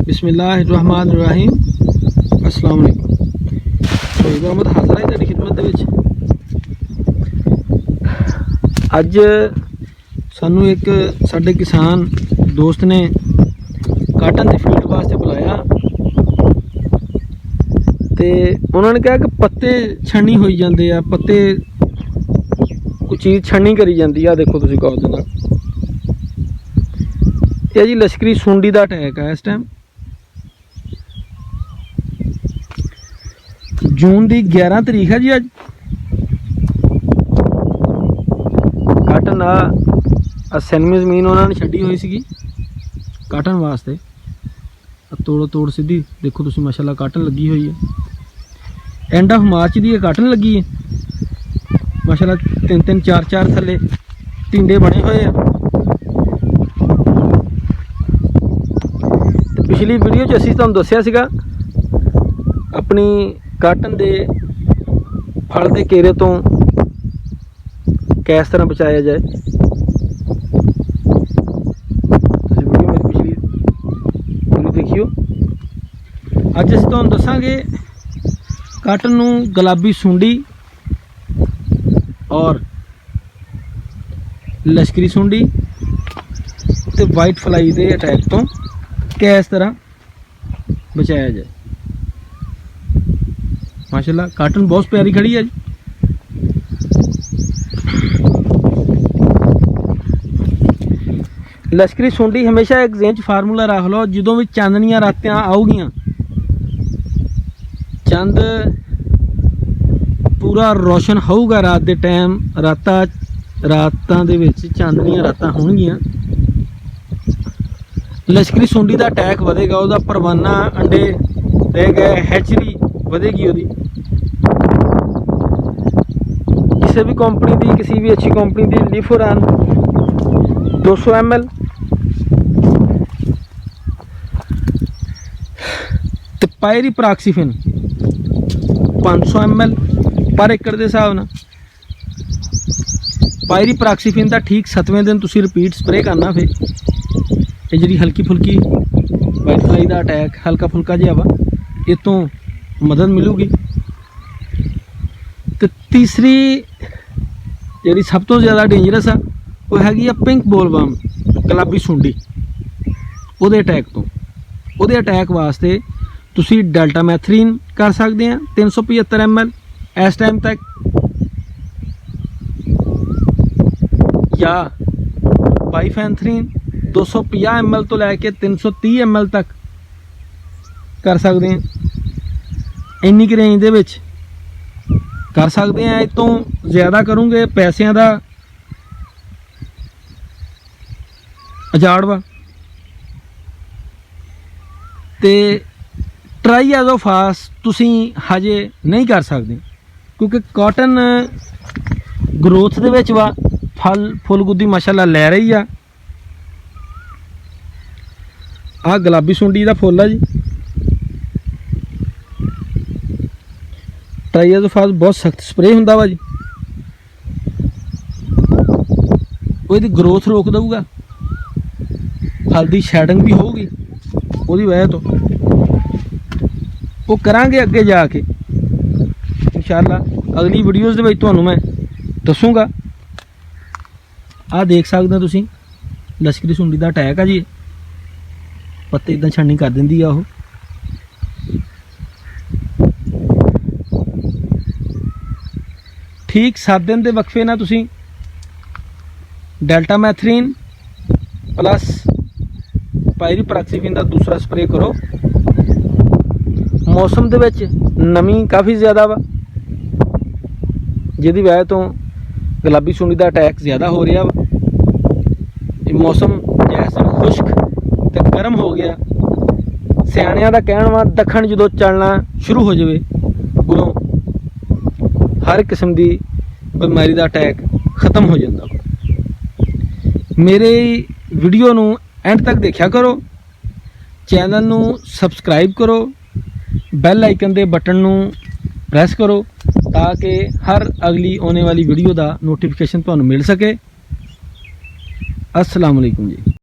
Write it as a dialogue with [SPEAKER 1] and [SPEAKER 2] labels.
[SPEAKER 1] बिस्मिल्लाहिर्रहमानिर्रहीम अस्सलाम वालेकुम। शहीद अहमद हाज़र है तेरी खिदमत दे विच। अज सानू एक साडे किसान दोस्त ने काटन की फील्ड वास्ते बुलाया ते उन्होंने कहा कि पत्ते छन्नी होई जाते आ, पत्ते कोई चीज़ छन्नी करी जाती है। देखो तुसीं गौर दे नाल यह जी लश्करी सुंडी का अटैक है। इस टाइम जून की 11 तारीख है जी। अज काटन सैनमी जमीन उन्होंने छड्डी हुई सी काटन वास्ते। तोड़ो तोड़ सीधी देखो तुसीं माशाल्लाह काटन लगी हुई है। एंड ऑफ मार्च की काटन लगी है माशाल्लाह। 3-3 4-4 थले टिंडे बने हुए हैं। पिछली वीडियो च असीं तुहानूं दस्सिया सीगा अपनी काटन दे फल दे घेरे तो किस तरह बचाया जाए। वीडियो मेरी पिछली पूरी देखियो। अज असीं तुहानूं दस्सांगे काटन नूं गुलाबी सुंडी और लश्करी सुंडी ते वाइट फ्लाई के अटैक तो किस तरह बचाया जाए। माशाल्लाह काटन बहुत प्यारी खड़ी है जी। लश्करी सुंडी हमेशा एक जेन च फार्मूला रख लो, जो भी चांदनियां रातां आऊगियां, चंद पूरा रोशन होगा रात के टाइम, रातां दे विच चांदनियां रातां होणगियां, लश्करी सुंडी का अटैक वधेगा, उसका परवाना अंडे रह गए, हैचरी वधेगी उसकी। किसी भी कंपनी की, किसी भी अच्छी कंपनी की लिफोरान 200 ml ते पायरी प्राक्सीफिन 500 ml पर एकड़ के हिसाब न। पायरी प्राक्सीफिन का ठीक 7वें दिन तुसीं रिपीट स्प्रे करना। फिर ये जी हल्की फुल्की वाइट फ्लाई का अटैक हल्का फुल्का जिहा वा, ये तो मदद मिलूगी। तो तीसरी जी सब तो ज़्यादा डेंजरस आ वो हैगी आ पिंक बॉलवर्म गुलाबी सुंडी। वो अटैक तो वो अटैक वास्ते तुसी डेल्टामैथरीन कर सकते हैं 375 ml इस टाइम तक, या बाईफेंथरीन 250 ml तो लैके 330 ml तक कर सकते हैं। इन्नी की रेंज दे विच कर सकते हैं। इस तो ज़्यादा करूँगे पैसों का उजाड़ वा। ते ट्राईएज़ोफास तुसीं हजे नहीं कर सकते क्योंकि कॉटन ग्रोथ दे विच वा, फल फुल गुद्दी माशाल्लाह लै रही आ। गुलाबी सुंडी का फुल है जी। ट्राईएज़ोफास बहुत सख्त स्प्रे हुंदा वा जी, वो इसदी ग्रोथ रोक देगा, फल की शैडिंग भी होगी उसकी वजह तो। वो करांगे अगे जाके इंशाअल्लाह अगली वीडियोज़ दे विच तुहानूं मैं दसूँगा। देख सकते हो तुसीं लश्करी सुंडी का अटैक है जी। पत्ते इदां छन्नी कर दिंदी आ। ठीक 7 दिन के वक्फे ना तुसीं डेल्टामैथरीन प्लस पायरी प्राक्सीफिन का दूसरा स्प्रे करो। मौसम दे विच नमी काफ़ी ज़्यादा वा, जिहदी वजह तो गुलाबी सुंडी का अटैक ज़्यादा हो रहा वा। मौसम जैसे खुश्क ते गर्म हो गया, सियाणियां दा कहना वा दखण जो चलना शुरू हो जाए उदों हर किस्म की बीमारी का अटैक खत्म हो जाता। मेरे वीडियो नूं एंड तक देखा करो, चैनल नूं सबसक्राइब करो, बैल आइकन के बटन नूं प्रेस करो ताकि हर अगली आने वाली वीडियो का नोटिफिकेशन तुहानूं मिल सके। अस्सलाम वालेकुम जी।